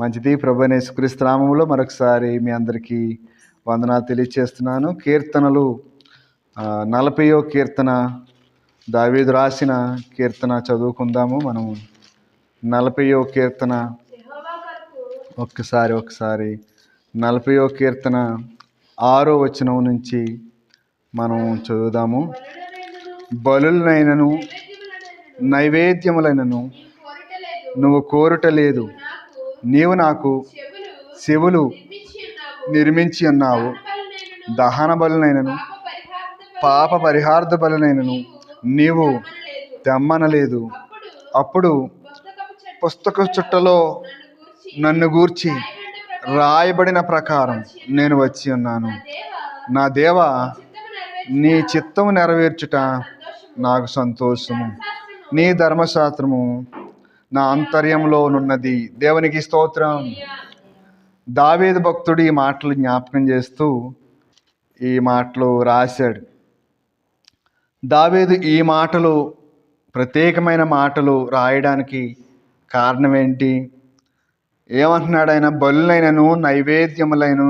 మంచిది. ప్రభువైన యేసుక్రీస్తు నామములో మరొకసారి మీ అందరికీ వందనాలు తెలియజేస్తున్నాను. కీర్తనలు 40వ కీర్తన, దావీదు రాసిన కీర్తన చదువుకుందాము. మనం 40వ కీర్తన ఒకసారి 40వ కీర్తన 6వ వచనం నుంచి మనం చదువుదాము. బలులనైనను నైవేద్యములైనను నువ్వు కోరుటలేదు, నీవు నాకు చెవులు నిర్మించి ఉన్నావు. దహన బలునైనను పాప పరిహార్థ బలునైనను నీవు తెమ్మనలేదు. అప్పుడు పుస్తక చుట్టలో నన్ను గూర్చి రాయబడిన ప్రకారం నేను వచ్చి ఉన్నాను. నా దేవా, నీ చిత్తము నెరవేర్చుట నాకు సంతోషము. నీ ధర్మశాస్త్రము నా అంతర్యంలోనున్నది. దేవునికి స్తోత్రం. దావీదు భక్తుడు ఈ మాటలు జ్ఞాపకం చేస్తూ ఈ మాటలు రాశాడు. దావీదు ఈ మాటలు, ప్రత్యేకమైన మాటలు రాయడానికి కారణం ఏంటి? ఏమంటున్నాడు ఆయన? బలులైనను నైవేద్యములైనను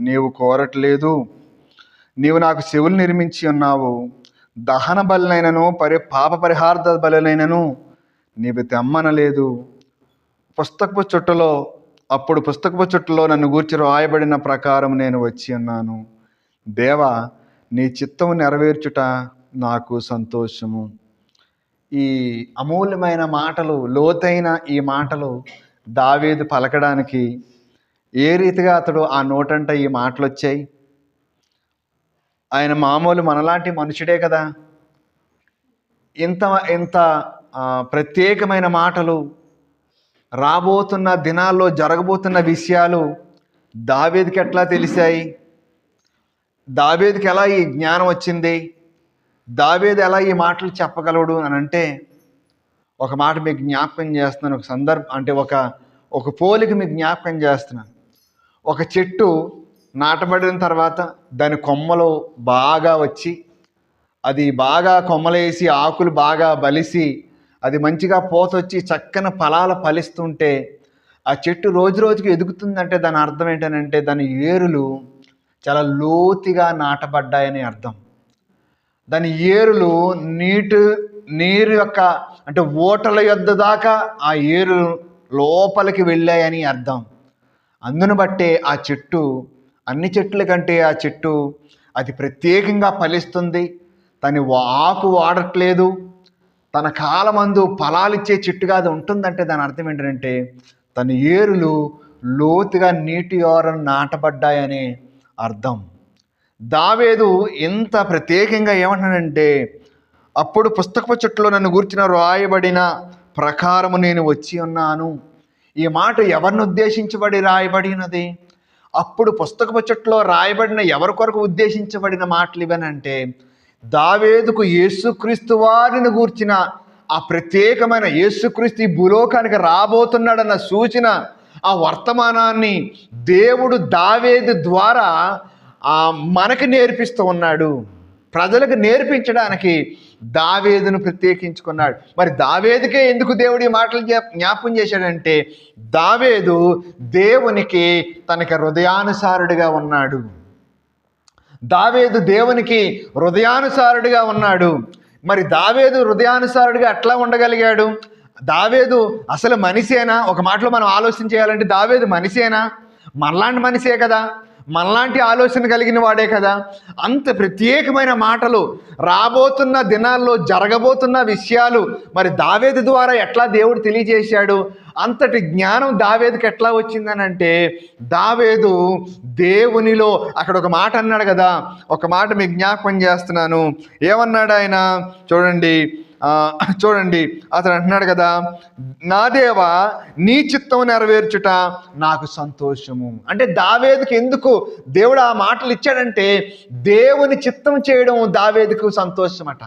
నీవు కోరట్లేదు, నీవు నాకు చెవులు నిర్మించి ఉన్నావు. దహన బలులైనను పాప పరిహార్థ బలులైనను నీవు తెమ్మనలేదు. అప్పుడు పుస్తకపు చుట్టలో నన్ను గూర్చి రాయబడిన ప్రకారం నేను వచ్చి ఉన్నాను. దేవా, నీ చిత్తము నెరవేర్చుట నాకు సంతోషము. ఈ అమూల్యమైన మాటలు, లోతైన ఈ మాటలు దావీదు పలకడానికి ఏ రీతిగా అతడు ఆ నోటంట ఈ మాటలు వచ్చాయి? ఆయన మామూలు మనలాంటి మనుషుడే కదా. ఇంత ప్రత్యేకమైన మాటలు, రాబోతున్న దినాల్లో జరగబోతున్న విషయాలు దావీదుకి ఎట్లా తెలిసాయి? దావీదుకి ఎలా ఈ జ్ఞానం వచ్చింది? దావీదు ఎలా ఈ మాటలు చెప్పగలడు అని అంటే, ఒక మాట మీకు జ్ఞాపకం చేస్తున్నాను. ఒక సందర్భం అంటే ఒక పోలిక మీకు జ్ఞాపకం చేస్తున్నాను. ఒక చెట్టు నాటబడిన తర్వాత దాని కొమ్మలు బాగా వచ్చి, అది బాగా కొమ్మలేసి ఆకులు బాగా బలిసి అది మంచిగా పోతొచ్చి చక్కని ఫలాలు ఫలిస్తుంటే ఆ చెట్టు రోజు రోజుకి ఎదుగుతుందంటే దాని అర్థం ఏంటనంటే దాని ఏరులు చాలా లోతుగా నాటబడ్డాయని అర్థం. దాని ఏరులు నీరు యొక్క అంటే ఓటల యొద్ద దాకా ఆ ఏరు లోపలికి వెళ్ళాయని అర్థం. అందును బట్టే ఆ చెట్టు అన్ని చెట్ల కంటే ఆ చెట్టు అది ప్రత్యేకంగా ఫలిస్తుంది. తన ఆకు వాడట్లేదు, తన కాలమందు ఫలాలిచ్చే చెట్టుగా అది ఉంటుందంటే దాని అర్థం ఏంటంటే తన ఏరులు లోతుగా నీటి ఓరను నాటబడ్డాయనే అర్థం. దావీదు ఎంత ప్రత్యేకంగా ఏమంటాడంటే, అప్పుడు పుస్తకపు చుట్టలో నన్ను గూర్చిన రాయబడిన ప్రకారము నేను వచ్చి ఉన్నాను. ఈ మాట ఎవరిని ఉద్దేశించబడి రాయబడినది? అప్పుడు పుస్తకపు చుట్టలో రాయబడిన ఎవరి కొరకు ఉద్దేశించబడిన మాటలు ఇవనంటే, దావీదుకు యేసుక్రీస్తు వారిని గూర్చిన ఆ ప్రత్యేకమైన యేసుక్రీస్తు ఈ భూలోకానికి రాబోతున్నాడన్న సూచన, ఆ వర్తమానాన్ని దేవుడు దావీదు ద్వారా మనకి నేర్పిస్తూ ఉన్నాడు. ప్రజలకు నేర్పించడానికి దావీదును ప్రత్యేకించుకున్నాడు. మరి దావీదుకే ఎందుకు దేవుడు ఈ మాటలు జ్ఞాపకం చేశాడంటే, దావీదు దేవునికి తనకి హృదయానుసారుడిగా ఉన్నాడు. దావీదు దేవునికి హృదయానుసారుడిగా ఉన్నాడు. మరి దావీదు హృదయానుసారుడిగా ఎట్లా ఉండగలిగాడు? దావీదు అసలు మనిషేనా? ఒక మాటలో మనం ఆలోచన చేయాలంటే దావీదు మనిషేనా? మనలాంటి మనిషే కదా, మనలాంటి ఆలోచన కలిగిన వాడే కదా. అంత ప్రత్యేకమైన మాటలు, రాబోతున్న దినాల్లో జరగబోతున్న విషయాలు మరి దావీదు ద్వారా ఎట్లా దేవుడు తెలియజేశాడు? అంతటి జ్ఞానం దావీదుకి ఎట్లా వచ్చిందని అంటే, దావీదు దేవునిలో అక్కడ ఒక మాట అన్నాడు కదా, ఒక మాట మీకు జ్ఞాపకం చేస్తున్నాను. ఏమన్నాడు ఆయన? చూడండి అతను అంటున్నాడు కదా, నా దేవా, నీ చిత్తం నెరవేర్చుట నాకు సంతోషము. అంటే దావీదుకి ఎందుకు దేవుడు ఆ మాటలు ఇచ్చాడంటే, దేవుని చిత్తం చేయడం దావీదుకు సంతోషమట.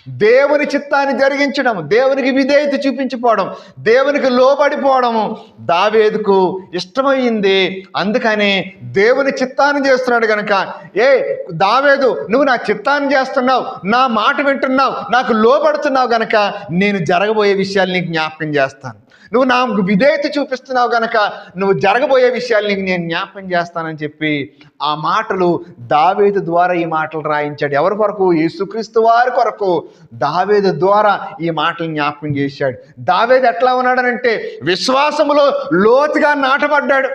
దేవుని చిత్తాన్ని జరిగించడం, దేవునికి విధేయత చూపించిపోవడం, దేవునికి లోబడిపోవడము దావీదుకు ఇష్టమైంది. అందుకని దేవుని చిత్తాన్ని చేస్తున్నాడు కనుక, దావీదు, నువ్వు నా చిత్తాన్ని చేస్తున్నావు, నా మాట వింటున్నావు, నాకు లోబడుతున్నావు కనుక నేను జరగబోయే విషయాలు నీకు జ్ఞాపకం చేస్తాను, నువ్వు నాకు విధేయత చూపిస్తున్నావు కనుక నువ్వు జరగబోయే విషయాలు నీకు నేను జ్ఞాపకం చేస్తానని చెప్పి ఆ మాటలు దావీదు ద్వారా ఈ మాటలు రాయించాడు. ఎవరి కొరకు? యేసుక్రీస్తు వారి కొరకు దావీదు ద్వారా ఈ మాటలు జ్ఞాపకం చేశాడు. దావీదు ఎట్లా ఉన్నాడనంటే విశ్వాసములో లోతుగా నాటబడ్డాడు,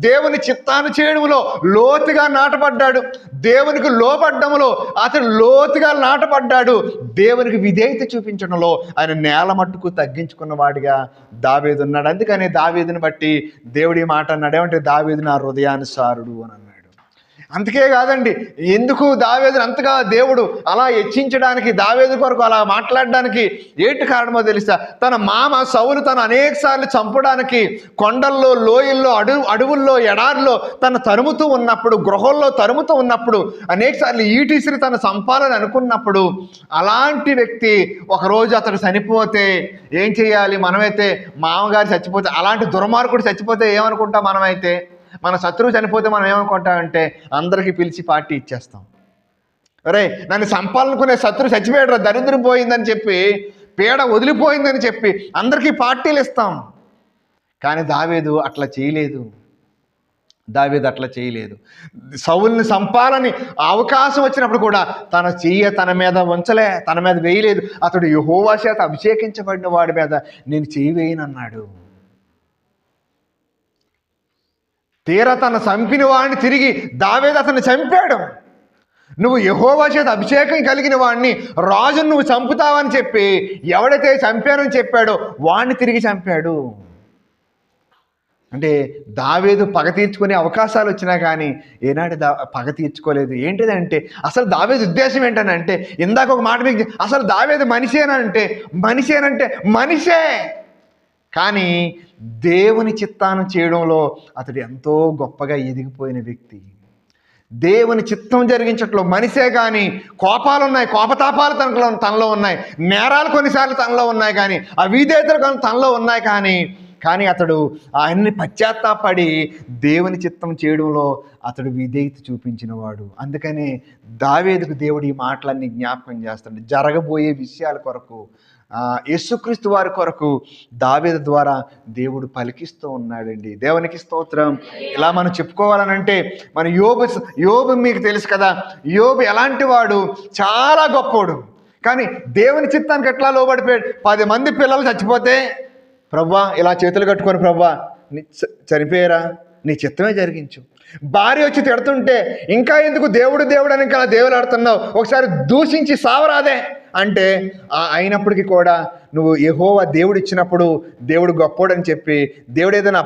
దేవుని చిత్తాన్ని చేయడంలో లోతుగా నాటబడ్డాడు, దేవునికి లోబడ్డంలో అతడు లోతుగా నాటబడ్డాడు, దేవునికి విధేయత చూపించడంలో ఆయన నేల మట్టుకు తగ్గించుకున్న వాడిగా దావీదు ఉన్నాడు. అందుకని దావీదుని బట్టి దేవుడి మాట అన్నాడు, ఏమంటే దావీదు నా హృదయానుసారుడు అని అన్నాడు. అందుకే కాదండి, ఎందుకు దావీదుని అంతగా దేవుడు అలా హెచ్చించడానికి, దావీదు కొరకు అలా మాట్లాడడానికి ఏంటి కారణమో తెలుసా? తన మామ సౌలు తను అనేక సార్లు చంపడానికి కొండల్లో, లోయల్లో, అడవుల్లో, ఎడారిలో తను తరుముతూ ఉన్నప్పుడు, గృహంలో తరుముతూ ఉన్నప్పుడు, అనేక సార్లు ఈటీసిరి తను చంపాలని అనుకున్నప్పుడు, అలాంటి వ్యక్తి ఒకరోజు అతడు చనిపోతే ఏం చేయాలి? మనమైతే మామగారు చచ్చిపోతే, అలాంటి దుర్మార్గుడు చచ్చిపోతే ఏమనుకుంటాం? మనమైతే మన శత్రువు చనిపోతే మనం ఏమనుకుంటామంటే అందరికీ పిలిచి పార్టీ ఇచ్చేస్తాం. అరే నన్ను చంపాలనుకునే శత్రువు చచ్చిపోయాడు, దరిద్రం పోయిందని చెప్పి, పీడ వదిలిపోయిందని చెప్పి అందరికీ పార్టీలు ఇస్తాం. కానీ దావీదు అట్లా చేయలేదు. సౌలుని చంపాలని అవకాశం వచ్చినప్పుడు కూడా తన చెయ్యి తన మీద ఉంచలే, తన మీద వేయలేదు. అతడు యెహోవా చేత అభిషేకించబడిన వాడి మీద నేను చెయ్యి వేయనన్నాడు. తీరా తన చంపిన వాడిని తిరిగి దావీదు అతన్ని చంపాడు. నువ్వు యెహోవా చేత అభిషేకం కలిగిన వాడిని, రాజును నువ్వు చంపుతావని చెప్పి ఎవడైతే చంపానని చెప్పాడో వాడిని తిరిగి చంపాడు. అంటే దావీదు పగ తీర్చుకునే అవకాశాలు వచ్చినా కానీ ఏనాడు పగ తీర్చుకోలేదు. ఏంటిదంటే అసలు దావీదు ఉద్దేశం ఏంటనంటే, ఇందాక ఒక మాట మీకు, అసలు దావీదు మనిషేనంటే మనిషే, కానీ దేవుని చిత్తాన్ని చేయడంలో అతడు ఎంతో గొప్పగా ఎదిగిపోయిన వ్యక్తి. దేవుని చిత్తం జరిగించట్లో మనిషే, కానీ కోపాలున్నాయి, కోపతాపాలు తనలో ఉన్నాయి, నేరాలు కొన్నిసార్లు తనలో ఉన్నాయి, కానీ అవిధేయతలు తనలో ఉన్నాయి, కానీ అతడు ఆయన్ని పశ్చాత్తాపడి దేవుని చిత్తం చేయడంలో అతడు విధేయత చూపించినవాడు. అందుకనే దావీదుకు దేవుడు ఈ మాటలన్నీ జ్ఞాపకం చేస్తాడు. జరగబోయే విషయాల కొరకు, యేసుక్రీస్తు వారి కొరకు దావీదు ద్వారా దేవుడు పలికిస్తూ ఉన్నాడండి. దేవునికి స్తోత్రం. ఇలా మనం చెప్పుకోవాలనంటే మన యోబు మీకు తెలుసు కదా, యోబు ఎలాంటి వాడు? చాలా గొప్పోడు, కానీ దేవుని చిత్తానికి ఎట్లా లోబడిపోయాడు? 10 మంది పిల్లలు చచ్చిపోతే, ప్రభువా ఇలా చేతులు కట్టుకొని, ప్రభువా చనిపోయారా, నీ చిత్తమే జరిగించు. భార్య వచ్చి తిడుతుంటే ఇంకా ఎందుకు దేవుడు అని ఇంకా దేవులాడుతున్నావు, ఒకసారి దూషించి సావరాదే అంటే అయినప్పటికీ కూడా నువ్వు యెహోవా దేవుడు ఇచ్చినప్పుడు దేవుడు గొప్పోడని చెప్పి, దేవుడు ఏదైనా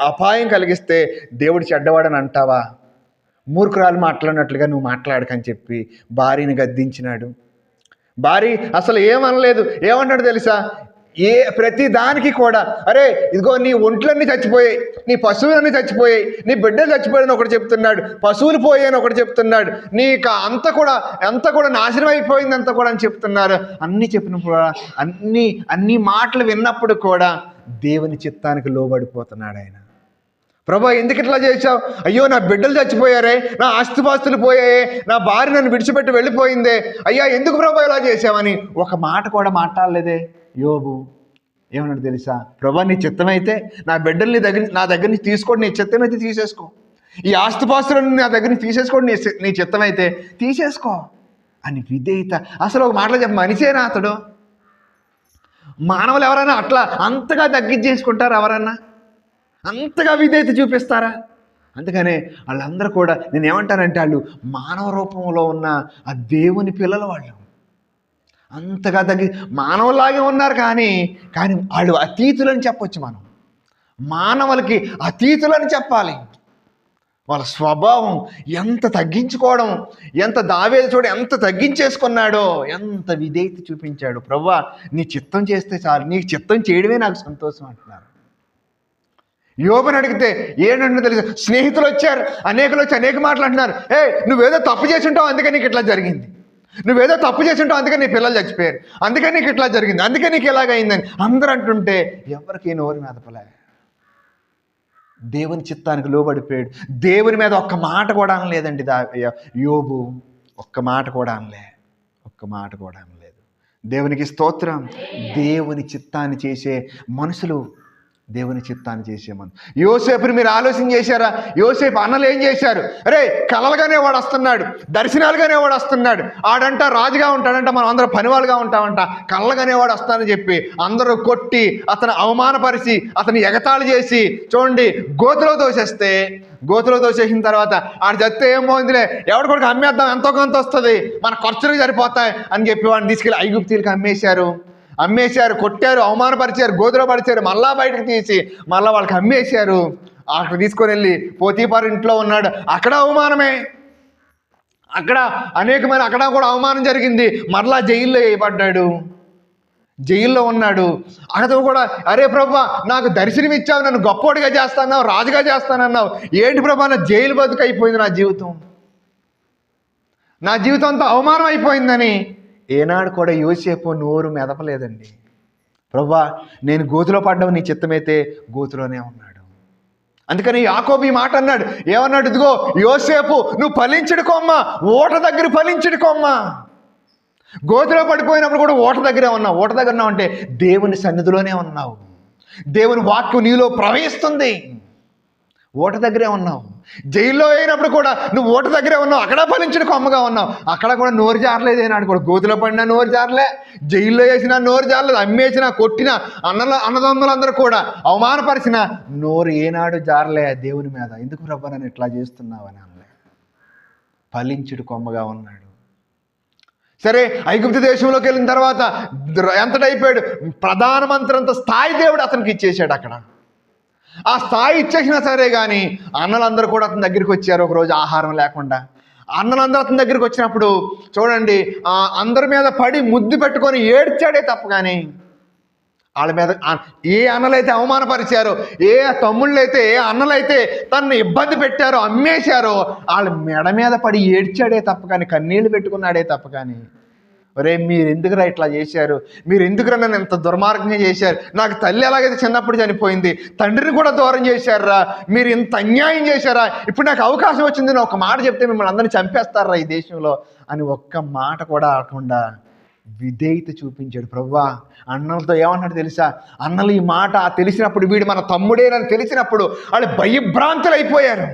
అపాయం కలిగిస్తే దేవుడు చెడ్డవాడని అంటావా? మూర్ఖురాలు మాట్లాడినట్లుగా నువ్వు మాట్లాడకని చెప్పి భార్యని గద్దించినాడు. భార్య అసలు ఏమనలేదు. ఏమన్నాడు తెలుసా? ప్రతి దానికి కూడా, అరే ఇదిగో నీ ఒంట్లన్నీ చచ్చిపోయాయి, నీ పశువులన్నీ చచ్చిపోయాయి, నీ బిడ్డలు చచ్చిపోయాయని ఒకటి చెప్తున్నాడు, పశువులు పోయాయని ఒకటి చెప్తున్నాడు, నీకు అంతా కూడా నాశనం అయిపోయింది అంతా కూడా అని చెప్తున్నారు. అన్నీ చెప్పినప్పుడు అన్ని మాటలు విన్నప్పుడు కూడా దేవుని చిత్తానికి లోబడిపోతున్నాడు ఆయన. ప్రభా ఎందుకు ఇట్లా చేశావు? అయ్యో నా బిడ్డలు చచ్చిపోయారే, నా ఆస్తిపాస్తులు పోయాయే, నా భార్య నన్ను విడిచిపెట్టి వెళ్ళిపోయిందే, అయ్యా ఎందుకు ప్రభా ఇలా చేశావని ఒక మాట కూడా మాట్లాడలేదే యోబు. ఏమన్నాడు తెలుసా? ప్రభా నీ చిత్తమైతే నా బిడ్డల్ని నా దగ్గర నుంచి తీసుకోండి, నీ చిత్తమైతే తీసేసుకో, ఈ ఆస్తిపాస్తులను నా దగ్గర నుంచి తీసేసుకోండి, నీ చిత్తమైతే తీసేసుకో అని విధేయత. అసలు ఒక మాటలో చెప్ప, మనిషేనా అతడు? మానవులు ఎవరైనా అట్లా అంతగా తగ్గించేసుకుంటారు? ఎవరన్నా అంతగా విధేయత చూపిస్తారా? అందుకనే వాళ్ళందరూ కూడా నేనేమంటానంటే వాళ్ళు మానవ రూపంలో ఉన్న ఆ దేవుని పిల్లలు. వాళ్ళు అంతగా మానవులాగే ఉన్నారు, కానీ వాళ్ళు అతీతులని చెప్పొచ్చు. మనం మానవులకి అతీతులని చెప్పాలి. వాళ్ళ స్వభావం ఎంత తగ్గించుకోవడం, ఎంత దావీదు చూడ ఎంత తగ్గించేసుకున్నాడో, ఎంత విధేయత చూపించాడు. ప్రభువా నీ చిత్తం చేస్తే చాలు, నీకు చిత్తం చేయడమే నాకు సంతోషం అంటున్నారు. యోబుని అడిగితే ఏంటంటే తెలుసు, స్నేహితులు వచ్చారు, అనేకులు వచ్చి అనేక మాటలు అంటున్నారు. నువ్వేదో తప్పు చేసి ఉంటావు అందుకే నీకు ఇట్లా జరిగింది, నువ్వేదో తప్పు చేసి ఉంటావు అందుకే నీ పిల్లలు చచ్చిపోయారు, అందుకే నీకు ఇట్లా జరిగింది, అందుకే నీకు ఇలాగైందని అందరూ అంటుంటే ఎవరికి నోరు మెదపలే. దేవుని చిత్తానికి లోబడిపోయాడు. దేవుని మీద ఒక్క మాట కూడా అనలేదండి యోబు. ఒక్క మాట కూడా అనలేదు. దేవునికి స్తోత్రం. దేవుని చిత్తాన్ని చేసే మనుషులు, దేవుని చిత్తాన్ని చేసే యోసేపుని మీరు ఆలోచన చేశారా? యోసేపు అన్నలు ఏం చేశారు? అరే కలలుగానే వాడు వస్తున్నాడు, దర్శనాలుగానే వాడు వస్తున్నాడు, ఆడంట రాజుగా ఉంటాడంట, మనం అందరూ పనివాళ్ళుగా ఉంటామంట, కళ్ళగానే వాడు వస్తానని చెప్పి అందరూ కొట్టి అతను అవమానపరిచి అతను ఎగతాళి చేసి చూడండి గోతులో తోసేసిన తర్వాత ఆడ చస్తే ఏం పోయిందిలే, ఎవరి కొడుకు అమ్మేద్దాం, ఎంతో కొంత వస్తుంది, మన ఖర్చులకు సరిపోతాయి అని చెప్పి వాడిని తీసుకెళ్ళి ఐగుప్తీయులకు అమ్మేశారు, కొట్టారు, అవమానపరిచారు, గోతులో పడిచారు, మళ్ళా బయటకు తీసి మళ్ళీ వాళ్ళకి అమ్మేశారు. అక్కడ తీసుకొని వెళ్ళి పోతీఫరు ఇంట్లో ఉన్నాడు, అక్కడ అవమానమే, అక్కడ అనేకమైన అక్కడ కూడా అవమానం జరిగింది. మరలా జైల్లో వేయబడ్డాడు, జైల్లో ఉన్నాడు. అక్కడ కూడా అరే ప్రభా నాకు దర్శనం ఇచ్చావు, నన్ను గొప్పోడిగా చేస్తాన్నావు, రాజుగా చేస్తానన్నావు, ఏంటి ప్రభా నా జైలు బతుకు అయిపోయింది, నా జీవితం అంతా అవమానం అయిపోయిందని ఏనాడు కూడా యోసేపు నోరు మెదపలేదండి. ప్రభువా నేను గోతులో పడ్డావు, నీ చిత్తమైతే గోతులోనే ఉన్నాడు. అందుకని యాకోబు ఈ మాట అన్నాడు, ఏమన్నాడు? ఇదిగో యోసేపు నువ్వు ఫలించుడుకోమ్మా, ఓట దగ్గర ఫలించుడుకోమ్మా. గోతులో పడిపోయినప్పుడు కూడా ఓట దగ్గరే ఉన్నావు. ఓట దగ్గర ఉన్నావు అంటే దేవుని సన్నిధిలోనే ఉన్నావు, దేవుని వాక్కు నీలో ప్రవహిస్తుంది, ఓట దగ్గరే ఉన్నావు. జైల్లో అయినప్పుడు కూడా నువ్వు ఓట దగ్గరే ఉన్నావు, అక్కడ ఫలించిన కొమ్మగా ఉన్నావు, అక్కడ కూడా నోరు జారలేదు. ఏనాడు కూడా గోతులో పడినా నోరు జారలే, జైల్లో వేసినా నోరు జారలేదు, అమ్మేసినా కొట్టినా అన్నదమ్ములందరూ కూడా అవమానపరిచిన నోరు ఏనాడు జారలే దేవుని మీద. ఎందుకు ప్రభు నన్ను ఇట్లా చేస్తున్నావని అనలే, ఫలించుడు కొమ్మగా ఉన్నాడు. సరే ఐగుప్తు దేశంలోకి వెళ్ళిన తర్వాత ఎంతటైపోయాడు, ప్రధానమంత్రి అంత స్థాయి దేవుడు అతనికి ఇచ్చేసాడు. అక్కడ ఆ స్థాయి ఇచ్చేసినా సరే కానీ అన్నలందరూ కూడా అతని దగ్గరికి వచ్చారు. ఒకరోజు ఆహారం లేకుండా అన్నలందరూ అతని దగ్గరికి వచ్చినప్పుడు చూడండి అందరి మీద పడి ముద్దు పెట్టుకొని ఏడ్చాడే తప్ప కానీ వాళ్ళ మీద ఏ అన్నలైతే అవమానపరిచారో, ఏ తమ్ముళ్ళైతే ఏ అన్నలైతే తనను ఇబ్బంది పెట్టారో, అమ్మేశారో, వాళ్ళ మెడ మీద పడి ఏడ్చాడే తప్ప కానీ, కన్నీళ్లు పెట్టుకున్నాడే తప్ప కానీ, ఒరే మీరు ఎందుకురా ఇట్లా చేశారు, మీరు ఎందుకురా నన్ను ఎంత దుర్మార్గంగా చేశారు, నాకు తల్లి ఎలాగైతే చిన్నప్పుడు చనిపోయింది, తండ్రిని కూడా దూరం చేశారా, మీరు ఇంత అన్యాయం చేశారా, ఇప్పుడు నాకు అవకాశం వచ్చింది, నేను ఒక మాట చెప్తే మిమ్మల్ని అందరినీ చంపేస్తారా ఈ దేశంలో అని ఒక్క మాట కూడా ఆడకుండా విధేయత చూపించాడు. ప్రభువా అన్నలతో ఏమన్నాడు తెలుసా? అన్నలు ఈ మాట తెలిసినప్పుడు, వీడు మన తమ్ముడేనని తెలిసినప్పుడు వాళ్ళు భయభ్రాంతులు అయిపోయారు.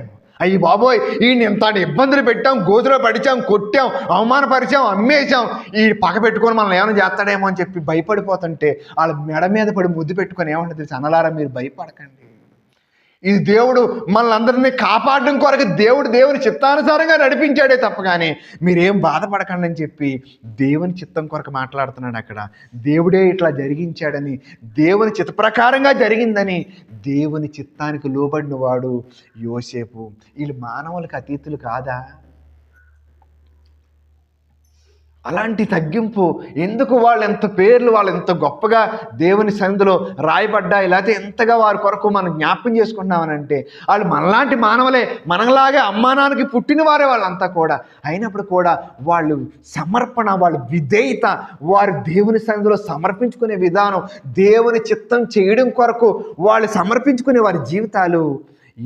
అయ్యి బాబోయ్ ఈయన ఎంత ఇబ్బందులు పెట్టాం, గోతులో పడిచాం, కొట్టాం, అవమానపరిచాం, అమ్మేశాం, ఈ పగ పెట్టుకొని మనల్ని ఏమైనా చేస్తాడేమో అని చెప్పి భయపడిపోతుంటే వాళ్ళ మెడ మీద పడి ముద్దు పెట్టుకొని ఏమంటే తెలుసు, అన్నలారా మీరు భయపడకండి, ఇది దేవుడు మనల్ని అందరినీ కాపాడడం కొరకు దేవుని చిత్తానుసారంగా నడిపించాడే తప్ప కానీ మీరేం బాధపడకండి అని చెప్పి దేవుని చిత్తం కొరకు మాట్లాడుతున్నాడు. అక్కడ దేవుడే ఇట్లా జరిగించాడని, దేవుని చిత్త ప్రకారంగా జరిగిందని, దేవుని చిత్తానికి లోబడిన వాడు యోసేపు. వీళ్ళు మానవులకు అతీతులు కాదా? అలాంటి తగ్గింపు ఎందుకు? వాళ్ళు ఎంత పేర్లు, వాళ్ళు ఎంత గొప్పగా దేవుని సన్నిధిలో రాయబడ్డాయి, లేకపోతే ఎంతగా వారి కొరకు మనం జ్ఞాపకం చేసుకుంటున్నామని అంటే వాళ్ళు మనలాంటి మానవులే, మనలాగే అమ్మానానికి పుట్టిన వారే వాళ్ళంతా కూడా. అయినప్పుడు కూడా వాళ్ళు సమర్పణ, వాళ్ళ విధేయత, వారు దేవుని సన్నిధిలో సమర్పించుకునే విధానం, దేవుని చిత్తం చేయడం కొరకు వాళ్ళు సమర్పించుకునే వారి జీవితాలు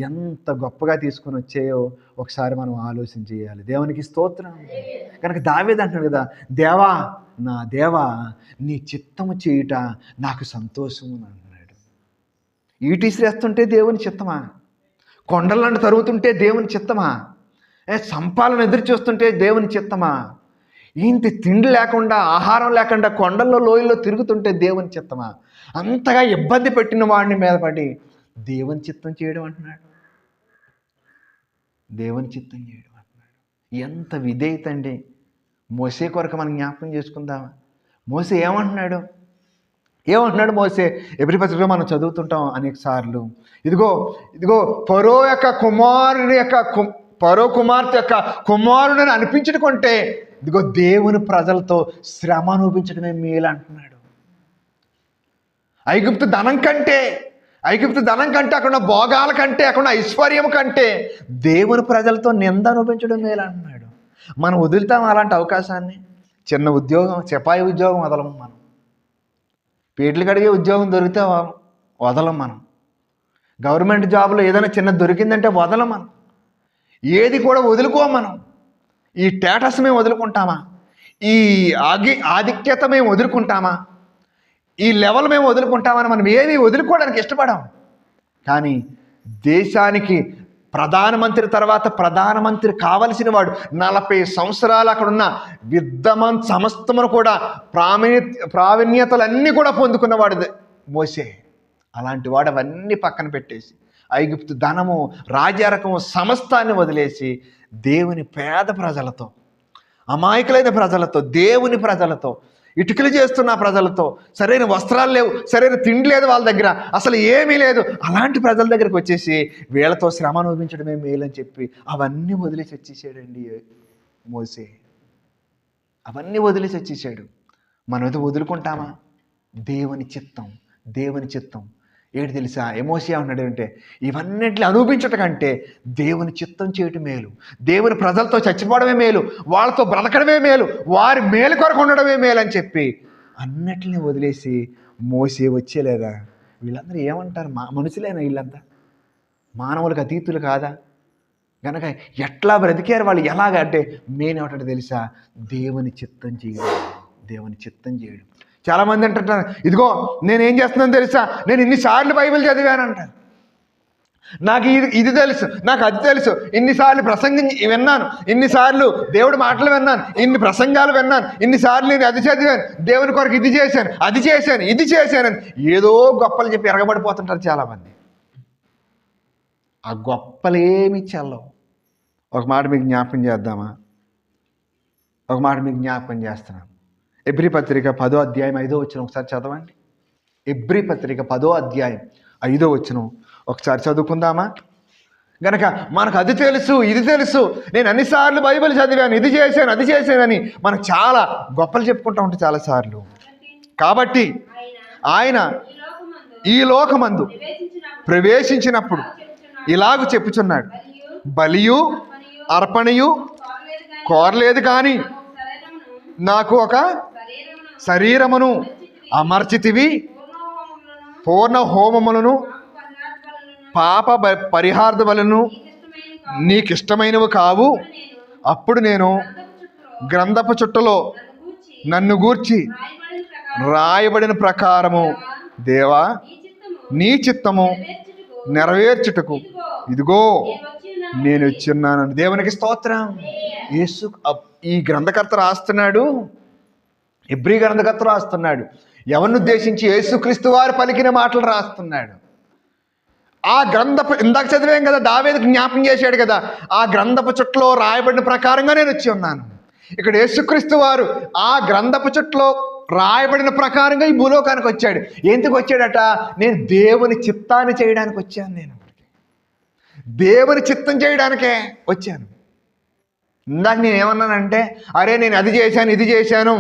ఎంత గొప్పగా తీసుకొని వచ్చాయో ఒకసారి మనం ఆలోచన చేయాలి. దేవునికి స్తోత్రం. కనుక దావీదు అంటున్నాడు కదా, దేవా నా దేవా నీ చిత్తము చేయుట నాకు సంతోషము అని అంటున్నాడు. ఈటీసిరేస్తుంటే దేవుని చిత్తమా? కొండలను తరుగుతుంటే దేవుని చిత్తమా? సంపాలను ఎదురు చూస్తుంటే దేవుని చిత్తమా? ఇంత తిండి లేకుండా, ఆహారం లేకుండా కొండల్లో లోయల్లో తిరుగుతుంటే దేవుని చిత్తమా? అంతగా ఇబ్బంది పెట్టిన వాడిని మీద పడి దేవుని చిత్తం చేయడం అంటున్నాడు. దేవుని చిత్తం చేయడం అంటున్నాడు. ఎంత విధేయత అండి. మోసే కొరకు మనం జ్ఞాపకం చేసుకుందామా? మోసే ఏమంటున్నాడు మోసే? ఎబ్రీ పత్రికలో మనం చదువుతుంటాం అనేక సార్లు. ఇదిగో ఫరో కుమార్తె యొక్క కుమారుడిని అనిపించుకుంటే ఇదిగో దేవుని ప్రజలతో శ్రమ అనుభవించడమే మేలు అంటున్నాడు. ఐగుప్తు ధనం కంటే, అక్కడ భోగాల కంటే, అక్కడ ఐశ్వర్యం కంటే దేవుని ప్రజలతో నింద అనుభవించడం మేలు అంటున్నాడు. మనం వదులుతాం అలాంటి అవకాశాన్ని? చిన్న ఉద్యోగం, చెపాయి ఉద్యోగం వదలము మనం, పీటలు కడిగే ఉద్యోగం దొరికితే వదలం మనం, గవర్నమెంట్ జాబ్లో ఏదైనా చిన్న దొరికిందంటే వదలం మనం, ఏది కూడా వదులుకోం మనం. ఈ స్టేటస్ మేము వదులుకుంటామా? ఈ ఆధిక్యత మేము వదులుకుంటామా? ఈ లెవెల్ మేము వదులుకుంటామని మనం ఏమీ వదులుకోవడానికి ఇష్టపడాం. కానీ దేశానికి ప్రధానమంత్రి తర్వాత ప్రధానమంత్రి కావలసిన వాడు 40 సంవత్సరాలు అక్కడున్న విద్యమాన్ సమస్తమును కూడా ప్రావీణ్యతలన్నీ కూడా పొందుకున్నవాడు మోసే. అలాంటి వాడు అవన్నీ పక్కన పెట్టేసి ఐగుప్తు ధనము, రాజారకము సమస్తాన్ని వదిలేసి దేవుని పేద ప్రజలతో, అమాయకులైన ప్రజలతో, దేవుని ప్రజలతో, ఇటుకలు చేస్తున్న ప్రజలతో, సరైన వస్త్రాలు లేవు, సరైన తిండి లేదు వాళ్ళ దగ్గర, అసలు ఏమీ లేదు, అలాంటి ప్రజల దగ్గరికి వచ్చేసి వీళ్ళతో శ్రమ అనుభవించడమే మేలని చెప్పి అవన్నీ వదిలేసి వచ్చేసాడండి మోసే. అవన్నీ వదిలేసి వచ్చేసాడు. మనం ఏదో వదులుకుంటామా? దేవుని చిత్తం, దేవుని చిత్తం ఏంటి తెలుసా? ఎమోషియా ఉన్నాడు అంటే ఇవన్నింటిని అనుభవించట కంటే దేవుని చిత్తం చేయటం మేలు, దేవుని ప్రజలతో చచ్చిపోవడమే మేలు, వాళ్ళతో బ్రతకడమే మేలు, వారి మేలు కొరకు ఉండడమే మేలు అని చెప్పి అన్నిటిని వదిలేసి మోసే వచ్చేలేదా? వీళ్ళందరూ ఏమంటారు? మనుషులేనా వీళ్ళంతా? మానవులకు అతీతులు కాదా? కనుక ఎట్లా బ్రతికారు వాళ్ళు? ఎలాగ అంటే మెయిన్ ఏమిటంటే తెలుసా? దేవుని చిత్తం చేయడం, దేవుని చిత్తం చేయడం. చాలామంది అంటుంటారు, ఇదిగో నేనేం చేస్తున్నాను తెలుసా, నేను ఇన్నిసార్లు బైబిల్ చదివాను అంటారు, నాకు ఇది తెలుసు, నాకు అది తెలుసు, ఇన్నిసార్లు ప్రసంగం విన్నాను, ఇన్నిసార్లు దేవుడి మాటలు విన్నాను, ఇన్ని ప్రసంగాలు విన్నాను, ఇన్నిసార్లు నేను అది చదివాను, దేవుని కొరకు ఇది చేశాను, అది చేశాను, ఇది చేశాను, ఏదో గొప్పలు చెప్పి ఎరగబడిపోతుంటారు చాలామంది. ఆ గొప్పలేమి చెల్లవు. ఒక మాట మీకు జ్ఞాపకం చేద్దామా? ఒక మాట మీకు జ్ఞాపకం చేస్తున్నాను. ఎబ్రీ పత్రిక 10వ అధ్యాయం 5వ వచనం ఒకసారి చదవండి. ఎబ్రీ పత్రిక 10వ అధ్యాయం 5వ వచనం ఒకసారి చదువుకుందామా? గనక మనకు అది తెలుసు, ఇది తెలుసు, నేను అన్నిసార్లు బైబిల్ చదివాను, ఇది చేశాను, అది చేశానని మనకు చాలా గొప్పలు చెప్పుకుంటూ ఉంటాం చాలాసార్లు. కాబట్టి ఆయన ఈ లోకమందు ప్రవేశించినప్పుడు ఇలాగ చెప్పుచున్నాడు, బలియు అర్పణయు కోరలేదు కానీ నాకు ఒక శరీరమును అమర్చితివి, పూర్ణ హోమములను పాప పరిహార్థ బలులను నీకిష్టమైనవి కావు. అప్పుడు నేను గ్రంథపు చుట్టలో నన్ను గూర్చి రాయబడిన ప్రకారము దేవా నీ చిత్తము నెరవేర్చుటకు ఇదిగో నేను వచ్చున్నాను. దేవునికి స్తోత్రం. యేసు ఈ గ్రంథకర్త రాస్తున్నాడు, ఎబ్రీ గ్రంథకర్త రాస్తున్నాడు, ఎవరిని ఉద్దేశించి? యేసుక్రీస్తు వారు పలికిన మాటలు రాస్తున్నాడు. ఆ గ్రంథపు ఇందాక చదివాం కదా, దావీదుకు జ్ఞాపకం చేశాడు కదా, ఆ గ్రంథపు చుట్టలో రాయబడిన ప్రకారంగా నేను వచ్చి ఉన్నాను. ఇక్కడ యేసుక్రీస్తు వారు ఆ గ్రంథపు చుట్టలో రాయబడిన ప్రకారంగా ఈ భూలోకానికి వచ్చాడు. ఎందుకు వచ్చాడట? నేను దేవుని చిత్తాన్ని చేయడానికి వచ్చాను. నేను దేవుని చిత్తం చేయడానికే వచ్చాను. ఇందాక నేను ఏమన్నానంటే, అరే నేను అది చేశాను, ఇది చేశాను,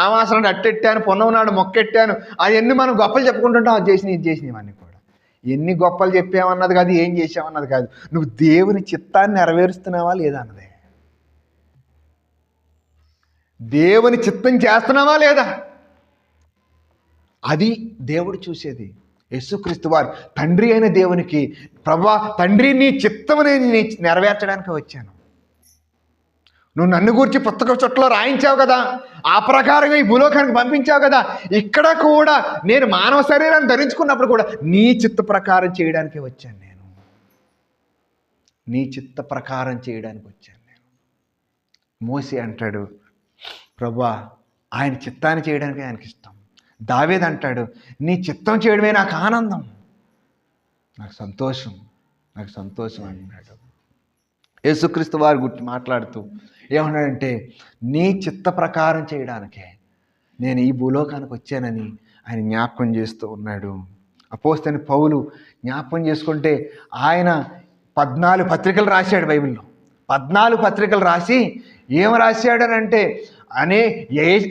ఆవాసనం అట్టెట్టాను, పొన్నవనాడు మొక్కెట్టాను, అవన్నీ మనం గొప్పలు చెప్పుకుంటుంటాం. అది చేసిన ఇది చేసినవన్నీ కూడా ఎన్ని గొప్పలు చెప్పామన్నది కాదు, ఏం చేసామన్నది కాదు, నువ్వు దేవుని చిత్తాన్ని నెరవేరుస్తున్నావా లేదా అన్నదే. దేవుని చిత్తం చేస్తున్నావా లేదా, అది దేవుడు చూసేది. యేసుక్రీస్తు వారు తండ్రి అయిన దేవునికి, ప్రభా తండ్రి నీ చిత్తముని నెరవేర్చడానికి వచ్చాను, నువ్వు నన్ను గూర్చి పుస్తక చుట్టలో రాయించావు కదా, ఆ ప్రకారంగా ఈ భూలోకానికి పంపించావు కదా, ఇక్కడ కూడా నేను మానవ శరీరాన్ని ధరించుకున్నప్పుడు కూడా నీ చిత్త ప్రకారం చేయడానికి వచ్చాను. నేను నీ చిత్త ప్రకారం చేయడానికి వచ్చాను. నేను మోసే అంటాడు, ప్రభువా ఆయన చిత్తాన్ని చేయడానికి ఆయనకి ఇష్టం. దావీదు అంటాడు, నీ చిత్తం చేయడమే నాకు ఆనందం, నాకు సంతోషం, నాకు సంతోషం అన్నాడు. యేసుక్రీస్తు వారి గురించి మాట్లాడుతూ ఏమన్నాడంటే, నీ చిత్త ప్రకారం చేయడానికే నేను ఈ భూలోకానికి వచ్చానని ఆయన జ్ఞాపకం చేస్తూ ఉన్నాడు. అపోస్తలుడైన పౌలు జ్ఞాపకం చేసుకుంటే ఆయన 14 పత్రికలు రాశాడు బైబిల్లో. 14 పత్రికలు రాసి ఏం రాశాడనంటే,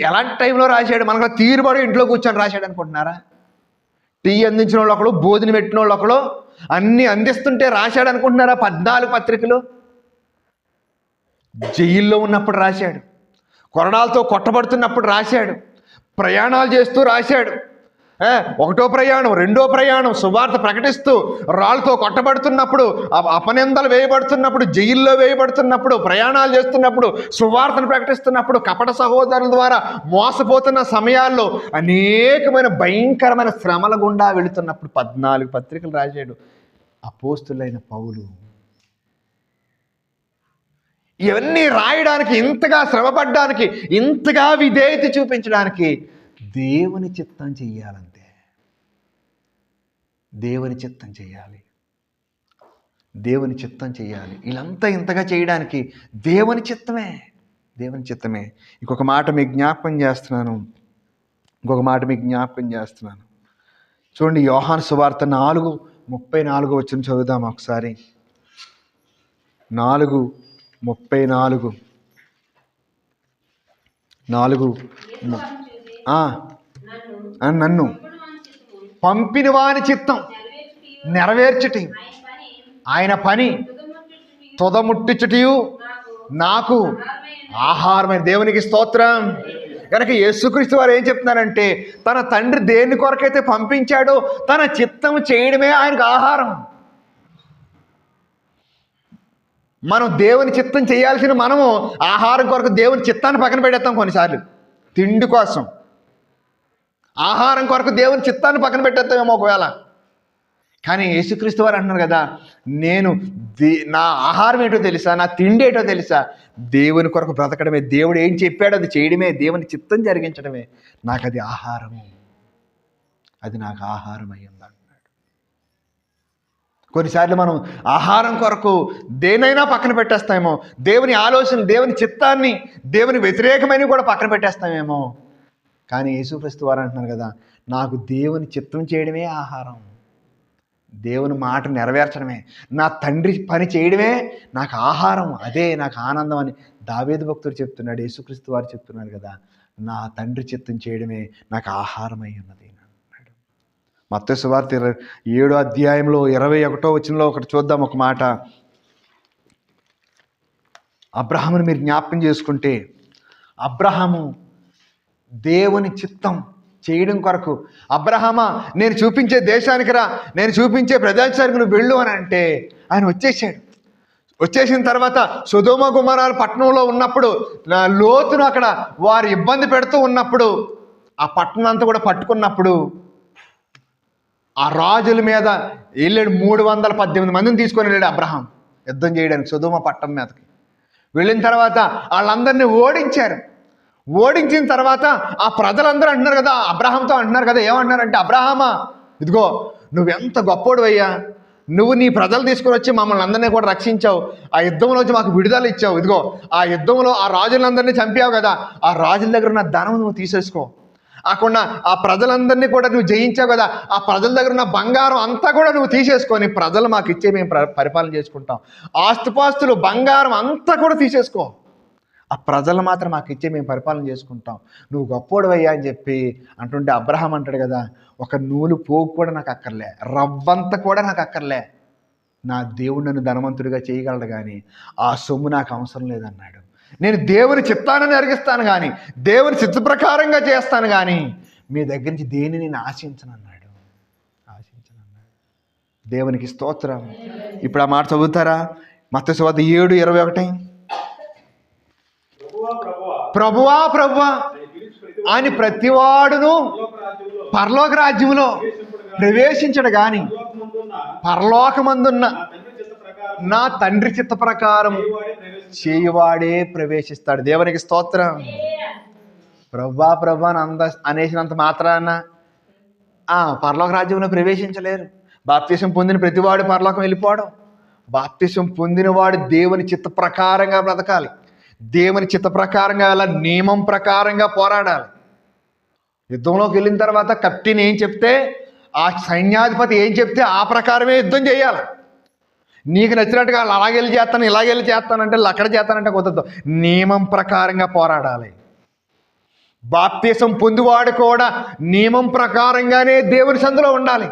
ఎలాంటి టైంలో రాశాడు? మనకు తీరుబడి ఇంట్లో కూర్చొని రాశాడు అనుకుంటున్నారా? టీ అందించిన వాళ్ళు ఒకడు, భోజనం పెట్టిన వాళ్ళు ఒకడు, అన్నీ అందిస్తుంటే రాశాడు అనుకుంటున్నారా? 14 పత్రికలు. జైల్లో ఉన్నప్పుడు రాశాడు, కొరడాలతో కొట్టబడుతున్నప్పుడు రాశాడు, ప్రయాణాలు చేస్తూ రాశాడు, ఒకటో ప్రయాణం, రెండో ప్రయాణం, సువార్త ప్రకటిస్తూ రాళ్ళతో కొట్టబడుతున్నప్పుడు, అపనిందలు వేయబడుతున్నప్పుడు, జైల్లో వేయబడుతున్నప్పుడు, ప్రయాణాలు చేస్తున్నప్పుడు, సువార్తను ప్రకటిస్తున్నప్పుడు, కపట సహోదరుల ద్వారా మోసపోతున్న సమయాల్లో, అనేకమైన భయంకరమైన శ్రమల గుండా వెళుతున్నప్పుడు 14 పత్రికలు రాశాడు అపోస్తులైన పౌలు. ఇవన్నీ రాయడానికి, ఇంతగా శ్రమపడ్డానికి, ఇంతగా విధేయత చూపించడానికి దేవుని చిత్తం చెయ్యాలంతే. దేవుని చిత్తం చెయ్యాలి, దేవుని చిత్తం చెయ్యాలి. వీళ్ళంతా ఇంతగా చేయడానికి దేవుని చిత్తమే, దేవుని చిత్తమే. ఇంకొక మాట మీకు జ్ఞాపకం చేస్తున్నాను. చూడండి, యోహాను సువార్త 4:34 చదువుదాం ఒకసారి. 4:34. నన్ను పంపిన వాని చిత్తం నెరవేర్చుటి, ఆయన పని తుదముట్టిచుటియు నాకు ఆహారమైన. దేవునికి స్తోత్రం. కనుక యేసుక్రీస్తు వారు ఏం చెప్తున్నారంటే, తన తండ్రి దేని కొరకైతే పంపించాడో తన చిత్తం చేయడమే ఆయనకు ఆహారం. మనం దేవుని చిత్తం చేయాల్సిన మనము ఆహారం కొరకు దేవుని చిత్తాన్ని పక్కన పెట్టేస్తాం. కొన్నిసార్లు తిండి కోసం, ఆహారం కొరకు దేవుని చిత్తాన్ని పక్కన పెట్టేస్తామేమో ఒకవేళ. కానీ యేసుక్రీస్తు వారు అంటున్నారు కదా, నేను నా ఆహారం ఏంటో తెలుసా, నా తిండి ఏంటో తెలుసా, దేవుని కొరకు బ్రతకడమే, దేవుడు ఏం చెప్పాడో అది చేయడమే, దేవుని చిత్తం జరిగించడమే నాకు అది ఆహారము, అది నాకు ఆహారం అయ్యింది అంటున్నాడు. కొన్నిసార్లు మనం ఆహారం కొరకు దేనైనా పక్కన పెట్టేస్తామేమో, దేవుని ఆలోచన, దేవుని చిత్తాన్ని, దేవుని వ్యతిరేకమైన కూడా పక్కన పెట్టేస్తామేమో. కానీ యేసుక్రీస్తు వారు అంటున్నారు కదా, నాకు దేవుని చిత్తం చేయడమే ఆహారం, దేవుని మాట నెరవేర్చడమే, నా తండ్రి పని చేయడమే నాకు ఆహారం, అదే నాకు ఆనందం అని దావీదు భక్తుడు చెప్తున్నాడు. యేసుక్రీస్తు వారు చెప్తున్నారు కదా, నా తండ్రి చిత్తం చేయడమే నాకు ఆహారం అయి ఉన్నది అన్నాడు. మత్తయి సువార్త 7వ అధ్యాయంలో 21వ ఒకటి చూద్దాం ఒక మాట. అబ్రహాముని మీరు జ్ఞాపకం చేసుకుంటే, అబ్రహాము దేవుని చిత్తం చేయడం కొరకు, అబ్రహామా నేను చూపించే దేశానికి రా, నేను చూపించే ప్రదేశానికి నువ్వు వెళ్ళు అని అంటే ఆయన వచ్చేసాడు. వచ్చేసిన తర్వాత సొదొమ గుమొర్రా పట్టణంలో ఉన్నప్పుడు, లోతును అక్కడ వారు ఇబ్బంది పెడుతూ ఉన్నప్పుడు, ఆ పట్టణం అంతా కూడా పట్టుకున్నప్పుడు ఆ రాజుల మీద వెళ్ళాడు. 318 మందిని తీసుకొని వెళ్ళాడు అబ్రహాం యుద్ధం చేయడానికి సొదొమ పట్టణం మీదకి. వెళ్ళిన తర్వాత వాళ్ళందరినీ ఓడించారు. ఓడించిన తర్వాత ఆ ప్రజలందరూ అంటున్నారు కదా, అబ్రహాంతో అంటున్నారు కదా, ఏమంటున్నారంటే, అబ్రహామా ఇదిగో నువ్వెంత గొప్పోడువయ్యా, నువ్వు నీ ప్రజలు తీసుకొని వచ్చి మమ్మల్ని అందరినీ కూడా రక్షించావు, ఆ యుద్ధంలో వచ్చి మాకు విడుదల ఇచ్చావు, ఇదిగో ఆ యుద్ధంలో ఆ రాజులందరినీ చంపావు కదా, ఆ రాజుల దగ్గర ఉన్న ధనం నువ్వు తీసేసుకో, కాకుండా ఆ ప్రజలందరినీ కూడా నువ్వు జయించావు కదా, ఆ ప్రజల దగ్గర ఉన్న బంగారం అంతా కూడా నువ్వు తీసేసుకొని ప్రజలు మాకు ఇచ్చే మేము పరిపాలన చేసుకుంటాం, ఆస్తుపాస్తులు బంగారం అంతా కూడా తీసేసుకో, ఆ ప్రజలు మాత్రం మాకు ఇచ్చే మేము పరిపాలన చేసుకుంటాం, నువ్వు గొప్పోడువయ్యా అని చెప్పి అంటుంటే అబ్రహాం అంటాడు కదా, ఒక నూలు పోగు కూడా నాకు అక్కర్లే, రవ్వంత కూడా నాకు అక్కర్లే, నా దేవుడు నన్ను ధనవంతుడిగా చేయగలడు కానీ ఆ సొమ్ము నాకు అవసరం లేదన్నాడు. నేను దేవుని చిత్తాన్ని నెరగిస్తాను కానీ, దేవుని చిత్త ప్రకారంగా చేస్తాను కానీ మీ దగ్గర నుంచి దేనిని నేను ఆశించనన్నాడు. దేవునికి స్తోత్రం. ఇప్పుడు ఆ మాట చదువుతారా? మత్తయి సువార్త 7:21. ప్రభువా ప్రభువా అని ప్రతివాడును పరలోక రాజ్యములో ప్రవేశించడు గాని పరలోకమందున్న నా తండ్రి చిత్త ప్రకారం చేయువాడే ప్రవేశిస్తాడు. దేవునికి స్తోత్రం. ప్రభువా ప్రభువా అని అనేసినంత మాత్రాన పరలోక రాజ్యంలో ప్రవేశించలేరు. బాప్తిసం పొందిన ప్రతివాడు పరలోకం వెళ్ళిపోవడం. బాప్తిసం పొందినవాడు దేవుని చిత్త ప్రకారంగా బ్రతకాలి, దేవుని చిత్త ప్రకారంగా అలా నియమం ప్రకారంగా పోరాడాలి. యుద్ధంలోకి వెళ్ళిన తర్వాత కెప్టెన్ ఏం చెప్తే, ఆ సైన్యాధిపతి ఏం చెప్తే ఆ ప్రకారమే యుద్ధం చేయాలి. నీకు నచ్చినట్టుగా అలాగెళ్ళి చేస్తాను, ఇలాగెళ్ళి చేస్తానంటే, అక్కడ చేస్తానంటే కుదరదు. నియమం ప్రకారంగా పోరాడాలి. బాప్తిసం పొందివాడు కూడా నియమం ప్రకారంగానే దేవుని సందులో ఉండాలి,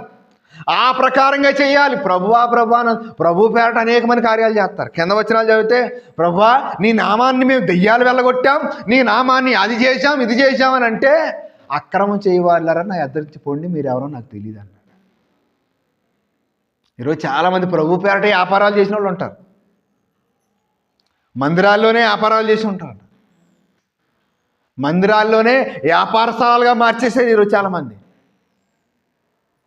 ఆ ప్రకారంగా చేయాలి. ప్రభువా ప్రభువా ప్రభు పేరట అనేక మంది కార్యాలు చేస్తారు. కింద వచనాలు చదివితే, ప్రభువా నీ నామాన్ని మేము దెయ్యాలు వెళ్ళగొట్టాం, నీ నామాన్ని అది చేశాం ఇది చేశామని అంటే అక్రమం చేయవాళ్ళారా నా ఎద్దరించి పొండి మీరు ఎవరో నాకు తెలియదు అన్నాడు. ఈరోజు చాలామంది ప్రభు పేరట వ్యాపారాలు చేసిన వాళ్ళు ఉంటారు, మందిరాల్లోనే వ్యాపారాలు చేసి ఉంటారు, మందిరాల్లోనే వ్యాపారస్థలాలుగా మార్చేసేది ఈరోజు చాలామంది.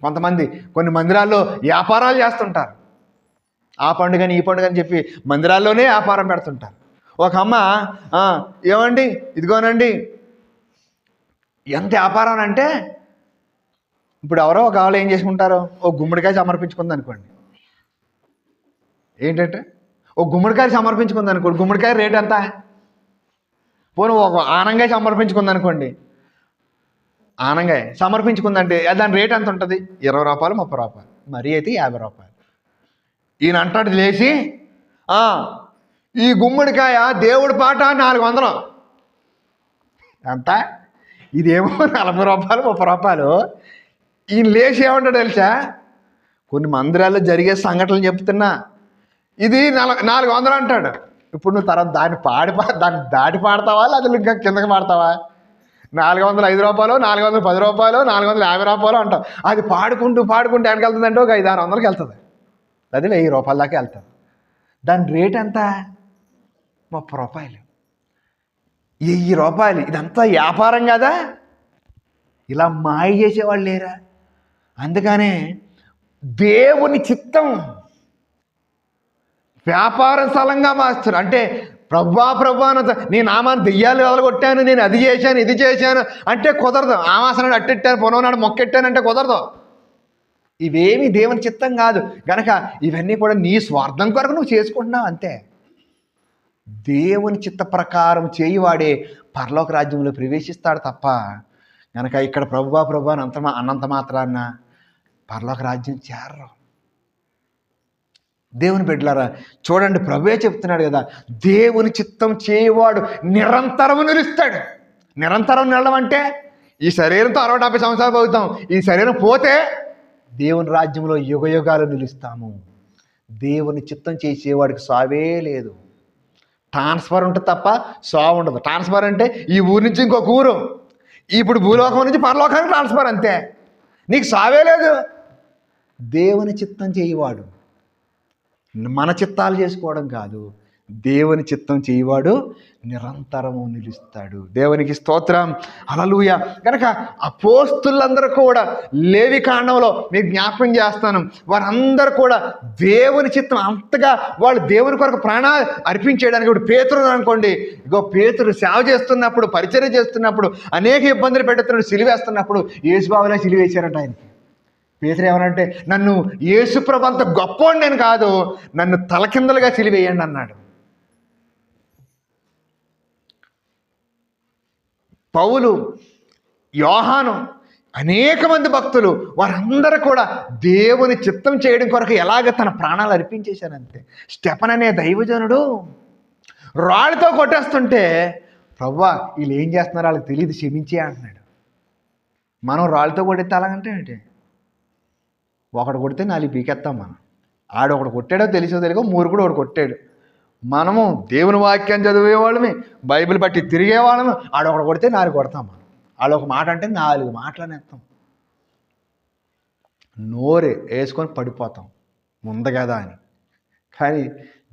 కొంతమంది కొన్ని మందిరాల్లో వ్యాపారాలు చేస్తుంటారు, ఆ పండుగని ఈ పండుగని చెప్పి మందిరాల్లోనే వ్యాపారం పెడుతుంటారు. ఒక అమ్మ ఏమండి ఇదిగోనండి ఎంత వ్యాపారం అంటే, ఇప్పుడు ఎవరో ఒక ఆవిడ ఏం చేసుకుంటారో ఓ గుమ్మడికాయ సమర్పించుకుంది అనుకోండి. ఏంటంటే ఓ గుమ్మడికాయ సమర్పించుకుంది అనుకోండి, గుమ్మడికాయ రేట్ ఎంత? పోను ఒక ఆనంగాయ సమర్పించుకుంది అనుకోండి, ఆనంగాయ సమర్పించుకుందంటే దాని రేట్ ఎంత ఉంటుంది? 20 రూపాయలు 30 రూపాయలు, మరీ అయితే 50 రూపాయలు. ఈయన అంటాడు లేచి, ఈ గుమ్మడికాయ దేవుడి పాట 400. ఎంత? ఇదేమో 40 రూపాయలు 30 రూపాయలు. ఈయన లేచి ఏమంటాడు తెలుసా? కొన్ని మందిరాల్లో జరిగే సంఘటనలు చెప్తున్నా, ఇది 400 అంటాడు. ఇప్పుడు నువ్వు తర్వాత దాన్ని దాటి పాడతావా లేదా ఇంకా కిందకి పాడతావా? 405 రూపాయలు, 410 రూపాయలు, 450 రూపాయలు అంటావు. అది పాడుకుంటూ ఎక్కడికి వెళ్తుందంటే ఒక 500-600కి వెళ్తుంది, అది 1000 రూపాయల దాకా వెళ్తుంది. దాని రేట్ ఎంత? 30 రూపాయలు, 1000 రూపాయలు. ఇదంతా వ్యాపారం కదా? ఇలా మాయ చేసేవాళ్ళు లేరా? అందుకనే దేవుని చిత్తం వ్యాపార స్థలంగా మార్చారు. అంటే ప్రభా నీ నామాన్ని దెయ్యాలు వదలగొట్టాను, నేను అది చేశాను ఇది చేశాను అంటే కుదరదు. ఆమాసనాడు అట్టెట్టాను, పొనవనాడు మొక్కెట్టానంటే కుదరదు. ఇవేమి దేవుని చిత్తం కాదు గనక ఇవన్నీ కూడా నీ స్వార్థం కొరకు నువ్వు చేసుకుంటున్నావు అంతే. దేవుని చిత్త ప్రకారం చేయివాడే పరలోక రాజ్యంలో ప్రవేశిస్తాడు తప్ప గనక ఇక్కడ ప్రభువా అన్నంత మాత్రాన్న పరలోక రాజ్యం చేరరు. దేవుని బిడ్డలారా చూడండి, ప్రభువే చెప్తున్నాడు కదా, దేవుని చిత్తం చేయవాడు నిరంతరము నిలుస్తాడు. నిరంతరం నిలడం అంటే ఈ శరీరంతో 60-70 సంవత్సరాలు అవుతాం, ఈ శరీరం పోతే దేవుని రాజ్యంలో యుగయుగాలు నిలుస్తాము. దేవుని చిత్తం చేసేవాడికి సావే లేదు. ట్రాన్స్ఫర్ ఉంటుంది తప్ప సావు ఉండదు. ట్రాన్స్ఫర్ అంటే ఈ ఊరు నుంచి ఇంకొక ఊరు, ఇప్పుడు భూలోకం నుంచి పరలోకానికి ట్రాన్స్ఫర్ అంతే, నీకు సావే లేదు. దేవుని చిత్తం చేయవాడు, మన చిత్తాలు చేసుకోవడం కాదు, దేవుని చిత్తం చేయవాడు నిరంతరము నిలుస్తాడు. దేవునికి స్తోత్రం, హల్లెలూయా. కనుక అపోస్తులందరూ కూడా లేవి కాండంలో మీకు జ్ఞాపకం చేస్తాను, వారందరూ కూడా దేవుని చిత్తం అంతగా వాళ్ళు దేవుని కొరకు ప్రాణాలు అర్పించేయడానికి. ఇప్పుడు పేతురు అనుకోండి, ఇగో పేతురు సేవ చేస్తున్నప్పుడు, పరిచర్య చేస్తున్నప్పుడు, అనేక ఇబ్బందులు పెడుతున్నాడు, సిలువేస్తున్నప్పుడు యేసుబాబులే సిలువేశారంట ఆయనకి. పేతురు ఏమనంటే, నన్ను యేసుప్రభు అంత గొప్పవాడు నేను కాదు, నన్ను తలకిందలుగా సిలివేయండి అన్నాడు. పౌలు, యోహాను, అనేక మంది భక్తులు వారందరూ కూడా దేవుని చిత్తం చేయడం కొరకు ఎలాగ తన ప్రాణాలు అర్పించేశారంతే. స్టెఫన్ అనే దైవజనుడు రాళ్ళతో కొట్టేస్తుంటే, ప్రభువా వీళ్ళు ఏం చేస్తున్నారో వాళ్ళకి తెలియదు, క్షమించే అంటున్నాడు. మనం రాళ్ళతో కొట్టేస్తే అలాగంటే ఏంటి? ఒకడు కొడితే 4 పీకెత్తాం మనం. ఆడొకడు కొట్టాడో తెలిసో తెలియకో మూరుకుడు ఒకడు కొట్టాడు. మనము దేవుని వాక్యం చదివేవాళ్ళమే, బైబిల్ బట్టి తిరిగేవాళ్ళము. ఆడొకడు కొడితే 4 కొడతాం మనం. వాళ్ళొక మాట అంటే 4 మాటలని ఎత్తాం, నోరే వేసుకొని పడిపోతాం ముందు కదా అని. కానీ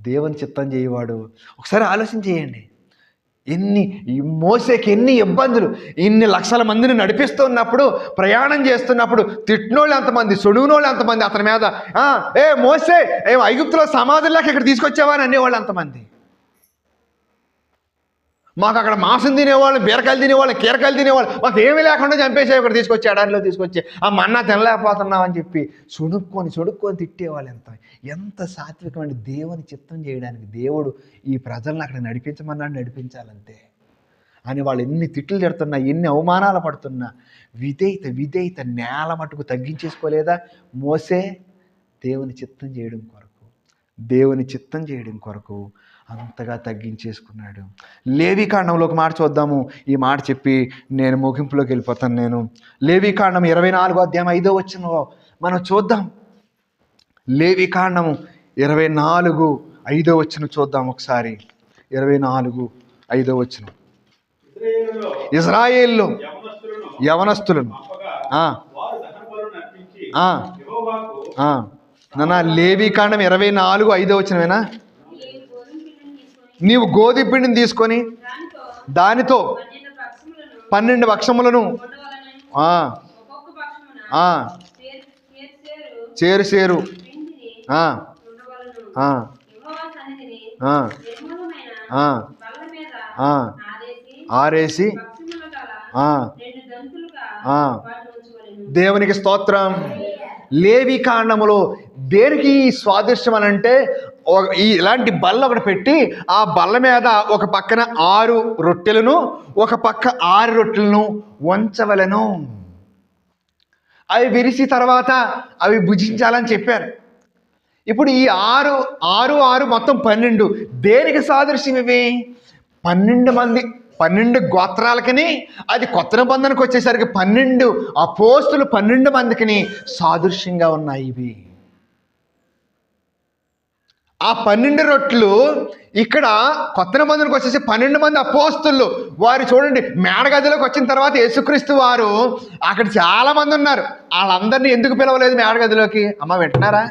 దేవుని చిత్తం చేయవాడు, ఒకసారి ఆలోచన చేయండి, మోసేకి ఎన్ని ఇబ్బందులు, ఇన్ని లక్షల మందిని నడిపిస్తున్నప్పుడు, ప్రయాణం చేస్తున్నప్పుడు తిట్టినోళ్ళు ఎంతమంది, సొడుగునోళ్ళు ఎంతమంది, అతని మీద మోసే ఐగుప్తులో సమాధుల్లోకి ఇక్కడ తీసుకొచ్చావా అని అనేవాళ్ళు ఎంతమంది. మాకు అక్కడ మాంసం తినేవాళ్ళు, బీరకాయలు తినేవాళ్ళు, కీరకాయలు తినేవాళ్ళు, మాకు ఏమీ లేకుండా చంపేసావు, ఇక్కడ తీసుకొచ్చి ఎడారిలో తీసుకొచ్చి ఆ మన్నా తినలేకపోతున్నావు అని చెప్పి సొడుక్కొని తిట్టేవాళ్ళు. ఎంత సాత్వికమైన దేవుని చిత్తం చేయడానికి. దేవుడు ఈ ప్రజలను అక్కడ నడిపించమన్నాడు, నడిపించాలంతే అని వాళ్ళు ఎన్ని తిట్లు తిడుతున్నా, ఎన్ని అవమానాలు పడుతున్నా విధేయత నేల మట్టుకు తగ్గించేసుకోలేదా మోసే? దేవుని చిత్తం చేయడం కొరకు అంతగా తగ్గించేసుకున్నాడు. లేవికాండంలో ఒక మాట చూద్దాము, ఈ మాట చెప్పి నేను ముగింపులోకి వెళ్ళిపోతాను. నేను లేవికాండం 24వ అధ్యాయం 5వ వచనంలో మనం చూద్దాం. లేవికాండము 24:5 వచనం చూద్దాం ఒకసారి. 24:5 వచనం. ఇశ్రాయేలులో యవనస్తులను నాన్న లేవీకాండం 24:5 నీవు గోధుమ పిండిని తీసుకొని దానితో 12 పక్షములను చేరు ఆరేసి దేవునికి స్తోత్రం. లేవి కాండములో దేనికి స్వాదిష్టం అని అంటే ఇలాంటి బల్ల ఒకటి పెట్టి ఆ బల్ల మీద ఒక పక్కన 6 రొట్టెలను ఒక పక్క 6 రొట్టెలను వంచవలెను. అవి విరిసి తర్వాత అవి భుజించాలని చెప్పారు. ఇప్పుడు ఈ 6 మొత్తం 12 దేనికి సాదృశ్యం? ఇవి 12 గోత్రాలకని, అది కొత్త నిబంధనకు వచ్చేసరికి 12 అపోస్తులు 12 మందికి సాదృశ్యంగా ఉన్నాయి. ఇవి ఆ 12 రొట్టెలు ఇక్కడ కొత్త నిబంధనకు వచ్చేసి 12 మంది అపోస్తులు. వారు చూడండి, మేడగదిలోకి వచ్చిన తర్వాత యేసుక్రీస్తు వారు అక్కడ చాలా మంది ఉన్నారు. వాళ్ళందరినీ ఎందుకు పిలవలేదు మేడగదిలోకి? అమ్మ వింటున్నారా?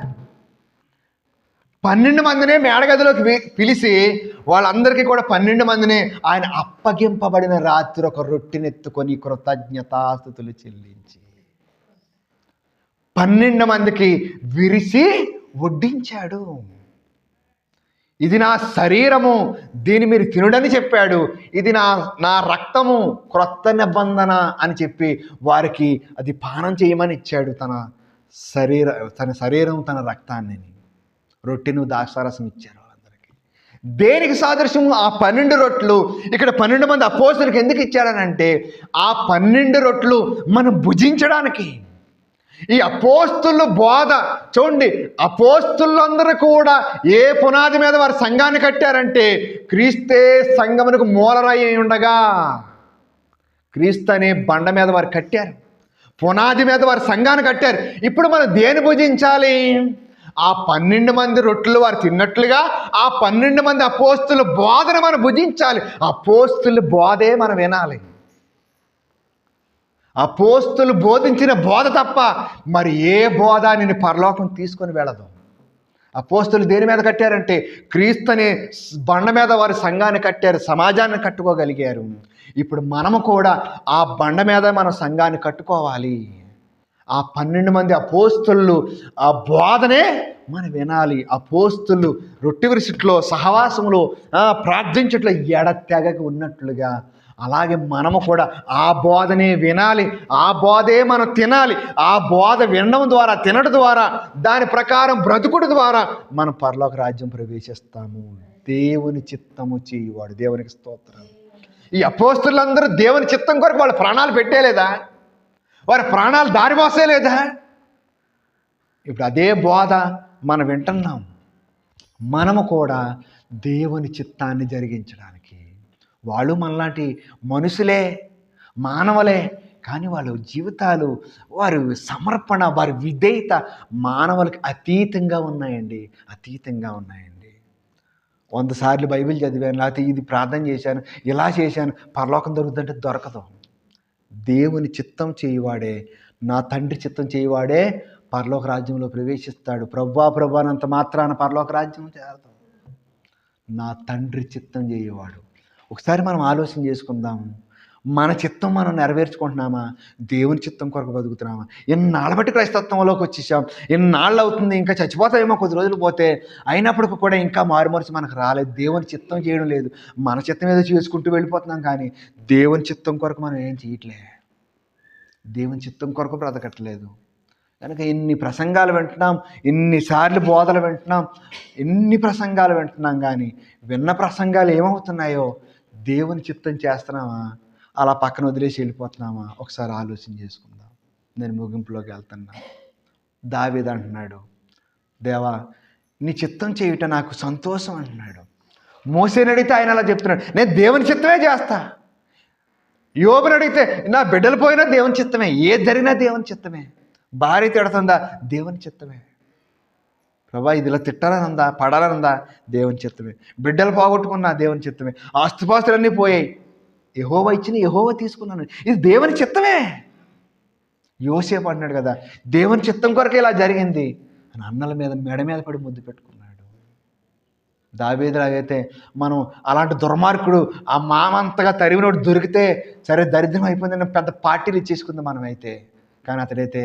12 మందినే మేడగదిలోకి పిలిచి వాళ్ళందరికీ కూడా 12 మందిని ఆయన అప్పగింపబడిన రాత్రి ఒక రొట్టెనెత్తుకొని కృతజ్ఞతాస్తుతులు చెల్లించి 12 మందికి విరిసి వడ్డించాడు. ఇది నా శరీరము, దీన్ని మీరు తినుడని చెప్పాడు. ఇది నా రక్తము, క్రొత్త నిబంధన అని చెప్పి వారికి అది పానం చేయమని ఇచ్చాడు. తన శరీరం తన రక్తాన్ని, రొట్టెను ద్రాక్షారసం ఇచ్చారు వాళ్ళందరికీ. దేనికి సాదృశ్యం? ఆ 12 రొట్టెలు ఇక్కడ 12 మంది అపోస్తులకు ఎందుకు ఇచ్చారనంటే ఆ 12 రొట్టెలు మనం భుజించడానికి. ఈ అపోస్తులు బోధ చూడండి, అపోస్తులందరూ కూడా ఏ పునాది మీద వారు సంఘాన్ని కట్టారంటే క్రీస్తే సంఘమునకు మూలరాయి ఉండగా క్రీస్తు అనే బండ మీద వారు కట్టారు. పునాది మీద వారు సంఘాన్ని కట్టారు. ఇప్పుడు మనం దేని భుజించాలి? ఆ 12 మంది రొట్టెలు వారు తిన్నట్లుగా ఆ 12 మంది అపోస్తుల బోధన మనం భుజించాలి. అపోస్తుల బోధే మనం వినాలి. అపోస్తులు బోధించిన బోధ తప్ప మరి ఏ బోధ నిన్ను పరలోకం తీసుకొని వెళ్ళదు. అపోస్తులు దేని మీద కట్టారంటే క్రీస్తు అనే బండ మీద వారు సంఘాన్ని కట్టారు, సమాజాన్ని కట్టుకోగలిగారు. ఇప్పుడు మనము కూడా ఆ బండ మీద మనం సంఘాన్ని కట్టుకోవాలి. ఆ 12 మంది అపోస్తులు ఆ బోధనే మనం వినాలి. అపోస్తులు రొట్టె విరుచుట్లో, సహవాసంలో, ప్రార్థించట్లో ఎడతెగక ఉన్నట్లుగా అలాగే మనము కూడా ఆ బోధనే వినాలి. ఆ బోధే మనం తినాలి. ఆ బోధ వినడం ద్వారా, తినడం ద్వారా, దాని ప్రకారం బ్రతుకుడు ద్వారా మనం పరలోక రాజ్యం ప్రవేశిస్తాము. దేవుని చిత్తము చేయువాడు. దేవునికి స్తోత్రం. ఈ అపోస్తులందరూ దేవుని చిత్తం కొరకు వాళ్ళ ప్రాణాలు పెట్టేలేదా? వారి ప్రాణాలు దారిమోసేలేదా? ఇప్పుడు అదే బోధ మనం వింటున్నాం. మనము కూడా దేవుని చిత్తాన్ని జరిగించడానికి, వాళ్ళు మనలాంటి మనుషులే, మానవులే, కానీ వాళ్ళ జీవితాలు, వారి సమర్పణ, వారి విధేయత మానవులకి అతీతంగా ఉన్నాయండి. 100 సార్లు బైబిల్ చదివాను, లేకపోతే ఇది ప్రార్థన చేశాను, ఇలా చేశాను, పరలోకం దొరుకుతుందంటే దొరకదు. దేవుని చిత్తం చేయువాడే, నా తండ్రి చిత్తం చేయువాడే పరలోక రాజ్యంలో ప్రవేశిస్తాడు. ప్రభువా అనంత మాత్రాన పరలోక రాజ్యం చేరదు. నా తండ్రి చిత్తం చేయువాడు. ఒకసారి మనం ఆలోచన చేసుకుందాం. మన చిత్తం మనం నెరవేర్చుకుంటున్నామా? దేవుని చిత్తం కొరకు బతుకుతున్నామా? ఎన్నాళ్ళ బట్టి క్రైస్తత్వంలోకి వచ్చేసాం. ఎన్నాళ్ళు అవుతుంది, ఇంకా చచ్చిపోతామేమో కొద్ది రోజులు పోతే, అయినప్పటికీ కూడా ఇంకా మారుమరుచి మనకు రాలేదు. దేవుని చిత్తం చేయడం లేదు. మన చిత్తం ఏదో చేసుకుంటూ వెళ్ళిపోతున్నాం, కానీ దేవుని చిత్తం కొరకు మనం ఏం చేయట్లే. దేవుని చిత్తం కొరకు బ్రతకట్లేదు. కనుక ఎన్ని ప్రసంగాలు వింటున్నాం, ఎన్నిసార్లు బోధలు వింటున్నాం, ఎన్ని ప్రసంగాలు వింటున్నాం, కానీ విన్న ప్రసంగాలు ఏమవుతున్నాయో దేవుని చిత్తం చేస్తున్నామా, అలా పక్కన వదిలేసి వెళ్ళిపోతున్నామా? ఒకసారి ఆలోచన చేసుకుందాం. నేను ముగింపులోకి వెళ్తున్నా. దావీదు అంటున్నాడు, దేవా నీ చిత్తం చేయుట నాకు సంతోషం అంటున్నాడు. మోసేని అడిగితే ఆయన అలా చెప్తున్నాడు, నేను దేవుని చిత్తమే చేస్తా. యోబుని అడిగితే నా బిడ్డలు పోయినా దేవుని చిత్తమే, ఏది జరిగినా దేవుని చిత్తమే. భార్య తిడుతుందా? దేవుని చిత్తమే. ప్రభా ఇది ఇలా తిట్టాలనుందా, పడాలనుందా? దేవుని చిత్తమే. బిడ్డలు పోగొట్టుకున్నా దేవుని చిత్తమే. ఆస్తుపాస్తులన్నీ పోయాయి, యెహోవా ఇచ్చిన యెహోవా తీసుకున్నాను, ఇది దేవుని చిత్తమే. యోసేపు అంటున్నాడు కదా, దేవుని చిత్తం కొరకే ఇలా జరిగింది అని అన్నల మీద మెడ మీద పడి ముద్దు పెట్టుకున్నాడు. దావీదులాగైతే మనం అలాంటి దుర్మార్గుడు ఆ మామంతగా తరిమినోడు దొరికితే సరే దరిద్రం అయిపోయిందని పెద్ద పార్టీలు ఇచ్చేసుకుంది మనమైతే. కానీ అతడైతే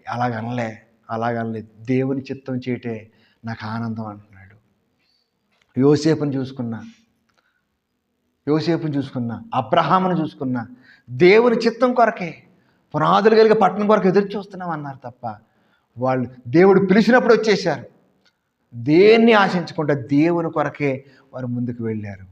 అలాగనలే దేవుని చిత్తం చేయటే నాకు ఆనందం అంటున్నాడు. యోసేపుని చూసుకున్నా, అబ్రహామును చూసుకున్నా, దేవుని చిత్తం కొరకే పునాదులు కలిగే పట్టణం కొరకు ఎదురు చూస్తున్నాం అన్నారు తప్ప వాళ్ళు దేవుడు పిలిచినప్పుడు వచ్చేసారు. దేన్ని ఆశించకుండా దేవుని కొరకే వారు ముందుకు వెళ్ళారు.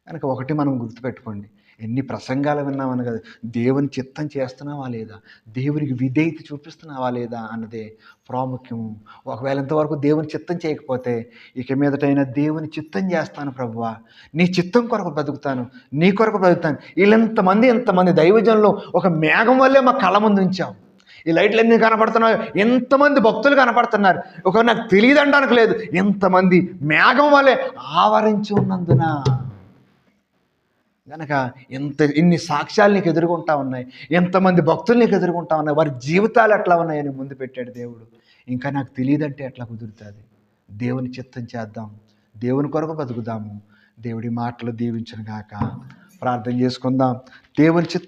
కనుక ఒకటి మనం గుర్తుపెట్టుకోండి, ఎన్ని ప్రసంగాలు విన్నామని కదా, దేవుని చిత్తం చేస్తున్నావా లేదా, దేవునికి విధేయత చూపిస్తున్నావా లేదా అన్నదే ప్రాముఖ్యము. ఒకవేళ ఇంతవరకు దేవుని చిత్తం చేయకపోతే ఇక మీదటైనా దేవుని చిత్తం చేస్తాను ప్రభువా, నీ చిత్తం కొరకు బ్రతుకుతాను, నీ కొరకు బ్రతుకుతాను. ఇంతమంది దైవజనులు ఒక మేఘం వల్లే మా కళ్ళ ముందు ఉంచాం. ఈ లైట్లు ఎన్ని కనపడుతున్నాయో, ఎంతమంది భక్తులు కనపడుతున్నారు. ఒక నాకు తెలియదు అనడానికి లేదు, ఎంతమంది మేఘం వల్లే ఆవరించి ఉన్నందున కనుక ఇన్ని సాక్ష్యాలు నీకు ఎదుర్కొంటా ఉన్నాయి, ఎంతమంది భక్తులు నీకు ఎదుర్కొంటా ఉన్నాయి, వారి జీవితాలు ఎట్లా ఉన్నాయని ముందు పెట్టాడు దేవుడు. ఇంకా నాకు తెలియదంటే ఎట్లా కుదురుతుంది? దేవుని చిత్తం చేద్దాం, దేవుని కొరకు బతుకుదాము. దేవుడి మాటలు దీవించును గాక. ప్రార్థన చేసుకుందాం. దేవుని చిత్తం